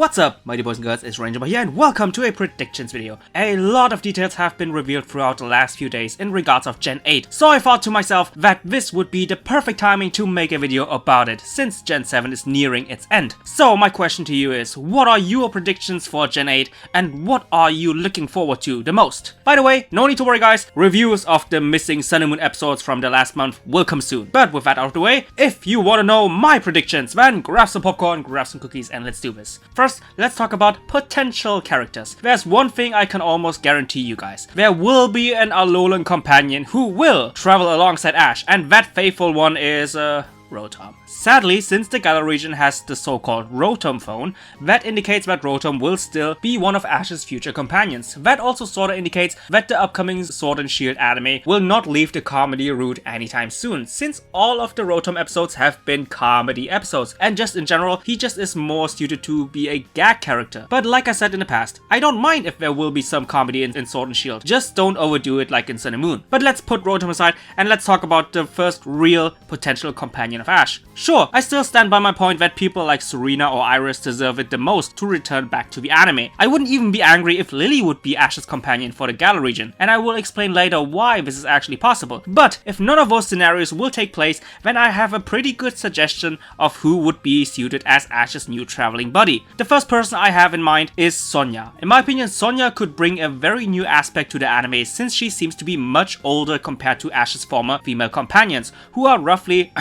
What's up, mighty boys and girls, it's Ranger here and welcome to a predictions video. A lot of details have been revealed throughout the last few days in regards of Gen 8, so I thought to myself that this would be the perfect timing to make a video about it, since Gen 7 is nearing its end. So my question to you is, what are your predictions for Gen 8 and what are you looking forward to the most? By the way, no need to worry guys, reviews of the missing Sun and Moon episodes from the last month will come soon. But with that out of the way, if you want to know my predictions, then grab some popcorn, grab some cookies and let's do this. First, let's talk about potential characters. There's one thing I can almost guarantee you guys. There will be an Alolan companion who will travel alongside Ash, and that faithful one is Rotom. Sadly, since the Galar region has the so-called Rotom phone, that indicates that Rotom will still be one of Ash's future companions. That also sorta indicates that the upcoming Sword and Shield anime will not leave the comedy route anytime soon, since all of the Rotom episodes have been comedy episodes, and just in general, he just is more suited to be a gag character. But like I said in the past, I don't mind if there will be some comedy in Sword and Shield, just don't overdo it like in Sun and Moon. But let's put Rotom aside and let's talk about the first real potential companion of Ash. Sure, I still stand by my point that people like SERENA or Iris deserve it the most to return back to the anime. I wouldn't even be angry if Lily would be Ash's companion for the Galar region, and I will explain later why this is actually possible. But if none of those scenarios will take place, then I have a pretty good suggestion of who would be suited as Ash's new traveling buddy. The first person I have in mind is Sonya. In my opinion, Sonya could bring a very new aspect to the anime since she seems to be much older compared to Ash's former female companions, who are roughly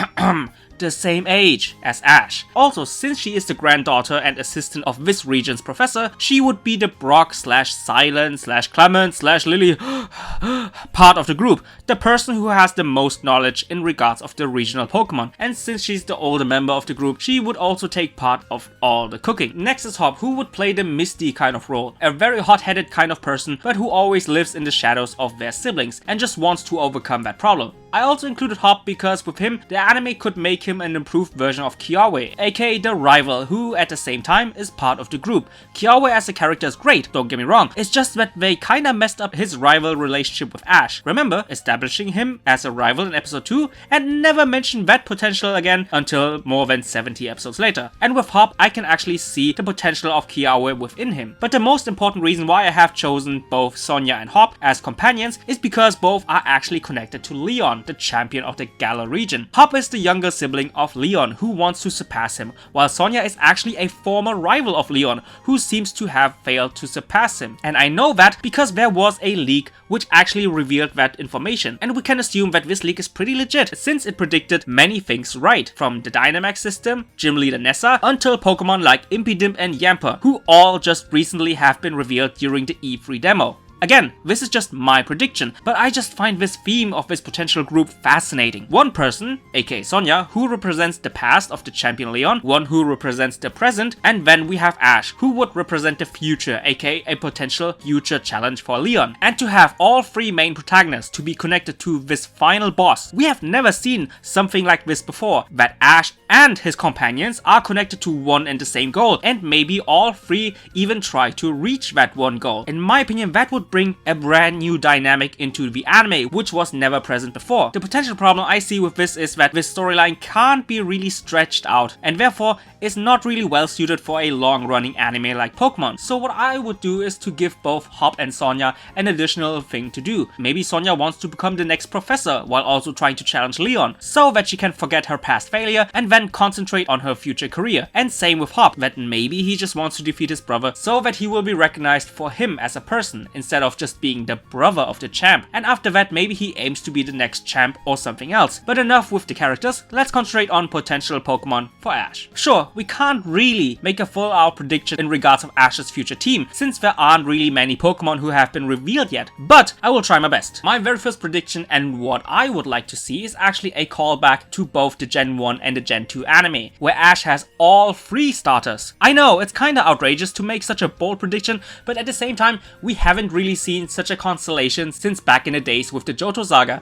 the same age as Ash. Also, since she is the granddaughter and assistant of this region's professor, she would be the Brock / Silent / Clement / Lily part of the group, the person who has the most knowledge in regards of the regional Pokemon. And since she's the older member of the group, she would also take part of all the cooking. Next is Hop, who would play the Misty kind of role, a very hot-headed kind of person, but who always lives in the shadows of their siblings and just wants to overcome that problem. I also included Hop because with him, the anime could make him an improved version of Kiawe, aka the rival, who at the same time is part of the group. Kiawe as a character is great, don't get me wrong, it's just that they kinda messed up his rival relationship with Ash. Remember, establishing him as a rival in episode 2 and never mentioned that potential again until more than 70 episodes later. And with Hop, I can actually see the potential of Kiawe within him. But the most important reason why I have chosen both Sonya and Hop as companions is because both are actually connected to Leon, the champion of the Galar region. Hop is the younger sibling of Leon who wants to surpass him, while Sonya is actually a former rival of Leon who seems to have failed to surpass him. And I know that because there was a leak which actually revealed that information, and we can assume that this leak is pretty legit since it predicted many things right, from the Dynamax system, gym leader Nessa, until Pokemon like Impidimp and Yamper, who all just recently have been revealed during the E3 demo. Again, this is just my prediction, but I just find this theme of this potential group fascinating. One person, aka Sonya, who represents the past of the champion Leon, one who represents the present, and then we have Ash, who would represent the future, aka a potential future challenge for Leon. And to have all three main protagonists to be connected to this final boss, we have never seen something like this before, that Ash and his companions are connected to one and the same goal, and maybe all three even try to reach that one goal. In my opinion, that would bring a brand new dynamic into the anime, which was never present before. The potential problem I see with this is that this storyline can't be really stretched out, and therefore is not really well suited for a long-running anime like Pokemon. So what I would do is to give both Hop and Sonya an additional thing to do. Maybe Sonya wants to become the next professor while also trying to challenge Leon, so that she can forget her past failure and then concentrate on her future career. And same with Hop, that maybe he just wants to defeat his brother so that he will be recognized for him as a person instead of just being the brother of the champ, and after that maybe he aims to be the next champ or something else. But enough with the characters, let's concentrate on potential Pokemon for Ash. Sure, we can't really make a full out prediction in regards of Ash's future team, since there aren't really many Pokemon who have been revealed yet, but I will try my best. My very first prediction and what I would like to see is actually a callback to both the Gen 1 and the Gen 2 anime, where Ash has all three starters. I know, it's kinda outrageous to make such a bold prediction, but at the same time, we haven't really seen such a constellation since back in the days with the Johto saga.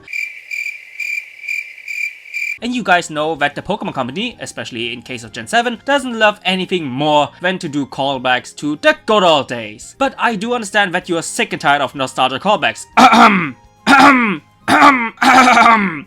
And you guys know that the Pokemon Company, especially in case of Gen 7, doesn't love anything more than to do callbacks to the good old days. But I do understand that you are sick and tired of nostalgia callbacks.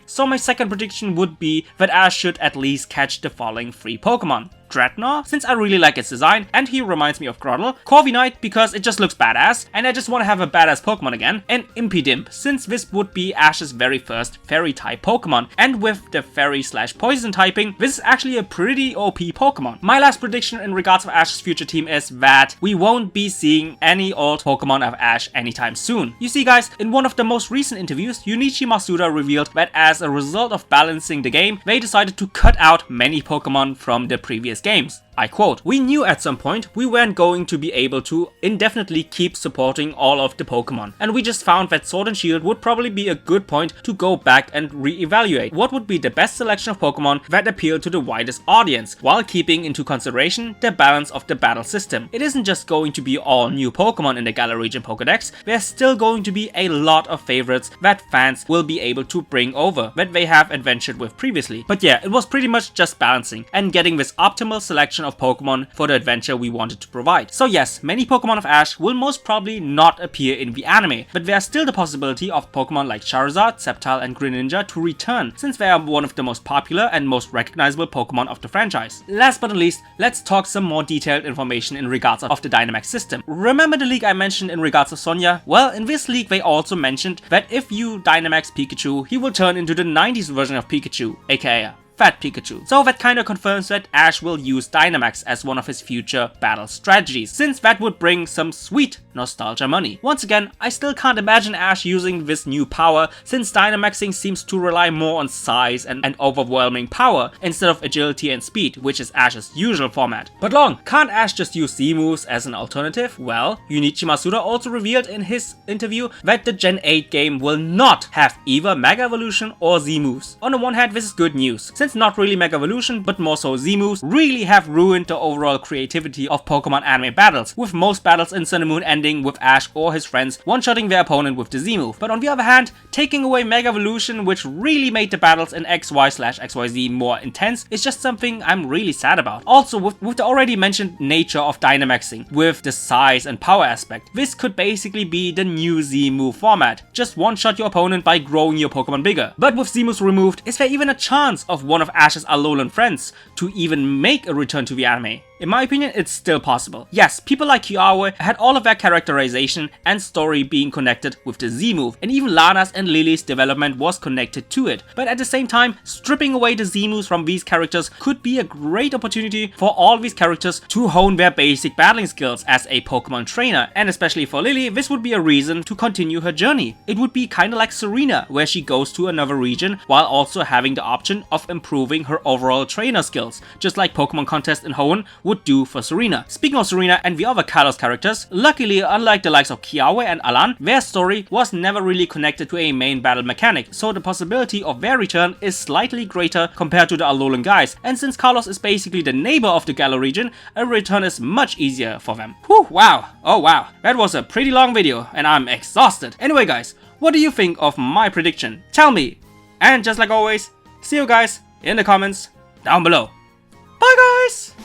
So my second prediction would be that Ash should at least catch the following 3 Pokemon: Dreadnought since I really like its design and he reminds me of Groddle, Corviknight because it just looks badass and I just want to have a badass Pokemon again, and Impidimp since this would be Ash's very first fairy type Pokemon, and with the fairy/poison typing, this is actually a pretty OP Pokemon. My last prediction in regards of Ash's future team is that we won't be seeing any old Pokemon of Ash anytime soon. You see guys, in one of the most recent interviews, Junichi Masuda revealed that as a result of balancing the game, they decided to cut out many Pokemon from the previous games. I quote, "We knew at some point we weren't going to be able to indefinitely keep supporting all of the Pokemon, and we just found that Sword and Shield would probably be a good point to go back and re-evaluate what would be the best selection of Pokemon that appeal to the widest audience, while keeping into consideration the balance of the battle system. It isn't just going to be all new Pokemon in the Galar region Pokedex, there's still going to be a lot of favorites that fans will be able to bring over that they have adventured with previously. But yeah, it was pretty much just balancing and getting this optimal selection of Pokemon for the adventure we wanted to provide. So yes, many Pokemon of Ash will most probably not appear in the anime, but there's still the possibility of Pokemon like Charizard, Sceptile and Greninja to return, since they are one of the most popular and most recognizable Pokemon of the franchise. Last but not least, let's talk some more detailed information in regards of the Dynamax system. Remember the leak I mentioned in regards of Sonya? Well, in this leak they also mentioned that if you Dynamax Pikachu, he will turn into the 90s version of Pikachu, aka Fat Pikachu. So that kinda confirms that Ash will use Dynamax as one of his future battle strategies, since that would bring some sweet nostalgia money. Once again, I still can't imagine Ash using this new power, since Dynamaxing seems to rely more on size and overwhelming power instead of agility and speed, which is Ash's usual format. But long, can't Ash just use Z moves as an alternative? Well, Junichi Masuda also revealed in his interview that the Gen 8 game will not have either Mega Evolution or Z moves. On the one hand, this is good news, since not really Mega Evolution but more so Z moves really have ruined the overall creativity of Pokemon anime battles, with most battles in Sun and Moon ending with Ash or his friends one-shotting their opponent with the Z move. But on the other hand, taking away Mega Evolution, which really made the battles in XY/XYZ more intense, is just something I'm really sad about. Also, with the already mentioned nature of Dynamaxing, with the size and power aspect, this could basically be the new Z move format. Just one-shot your opponent by growing your Pokemon bigger. But with Z moves removed, is there even a chance of one of Ash's Alolan friends to even make a return to the anime? In my opinion, it's still possible. Yes, people like Kiawe had all of their characterization and story being connected with the Z move, and even Lana's and Lily's development was connected to it. But at the same time, stripping away the Z moves from these characters could be a great opportunity for all these characters to hone their basic battling skills as a Pokemon trainer, and especially for Lily, this would be a reason to continue her journey. It would be kinda like Serena, where she goes to another region while also having the option of improving her overall trainer skills, just like Pokemon Contest in Hoenn would do for Serena. Speaking of Serena and the other Kalos characters, luckily unlike the likes of Kiawe and Alan, their story was never really connected to a main battle mechanic, so the possibility of their return is slightly greater compared to the Alolan guys, and since Kalos is basically the neighbor of the Galar region, a return is much easier for them. Whew, wow, oh wow, that was a pretty long video and I'm exhausted. Anyway guys, what do you think of my prediction? Tell me! And just like always, see you guys in the comments down below. Bye guys!